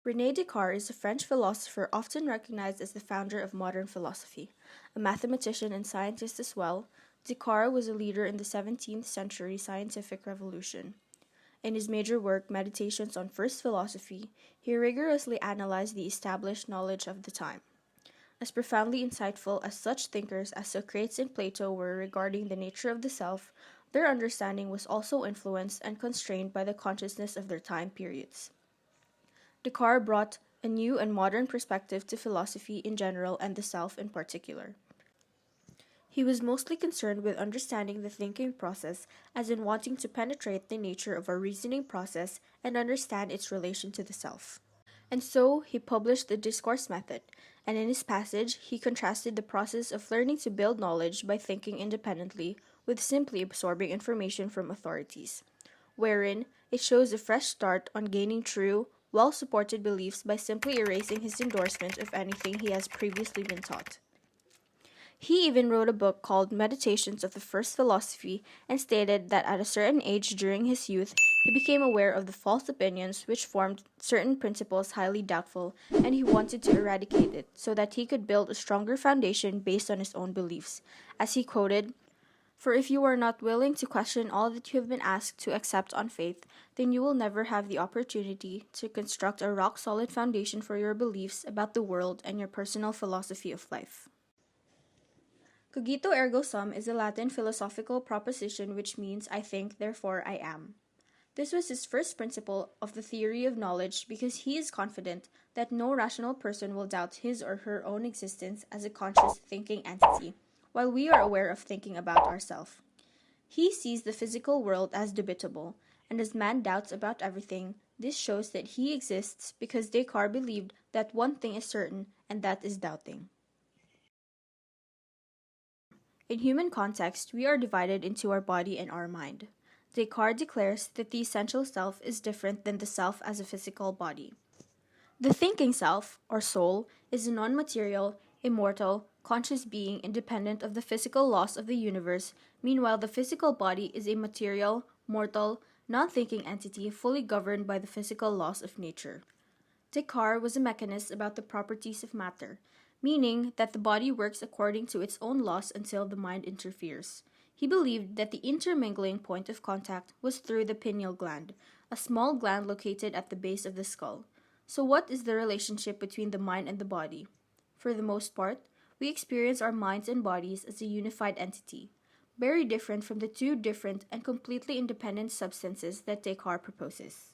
René Descartes is a French philosopher often recognized as the founder of modern philosophy. A mathematician and scientist as well, Descartes was a leader in the 17th century scientific revolution. In his major work, Meditations on First Philosophy, he rigorously analyzed the established knowledge of the time. As profoundly insightful as such thinkers as Socrates and Plato were regarding the nature of the self, their understanding was also influenced and constrained by the consciousness of their time periods. Descartes brought a new and modern perspective to philosophy in general and the self in particular. He was mostly concerned with understanding the thinking process, as in wanting to penetrate the nature of our reasoning process and understand its relation to the self. And so he published the discourse method, and in his passage he contrasted the process of learning to build knowledge by thinking independently with simply absorbing information from authorities, wherein it shows a fresh start on gaining true, well-supported beliefs by simply erasing his endorsement of anything he has previously been taught. He even wrote a book called Meditations of the First Philosophy and stated that at a certain age during his youth, he became aware of the false opinions which formed certain principles highly doubtful, and he wanted to eradicate it so that he could build a stronger foundation based on his own beliefs. As he quoted, "For if you are not willing to question all that you have been asked to accept on faith, then you will never have the opportunity to construct a rock-solid foundation for your beliefs about the world and your personal philosophy of life." Cogito ergo sum is a Latin philosophical proposition which means I think, therefore I am. This was his first principle of the theory of knowledge because he is confident that no rational person will doubt his or her own existence as a conscious thinking entity, while we are aware of thinking about ourselves. He sees the physical world as dubitable, and as man doubts about everything, this shows that he exists because Descartes believed that one thing is certain, and that is doubting. In human context, we are divided into our body and our mind. Descartes declares that the essential self is different than the self as a physical body. The thinking self, or soul, is a non-material, immortal, conscious being independent of the physical laws of the universe. Meanwhile, the physical body is a material, mortal, non-thinking entity fully governed by the physical laws of nature. Descartes was a mechanist about the properties of matter, meaning that the body works according to its own laws until the mind interferes. He believed that the intermingling point of contact was through the pineal gland, a small gland located at the base of the skull. So what is the relationship between the mind and the body? For the most part, we experience our minds and bodies as a unified entity, very different from the two different and completely independent substances that Descartes proposes.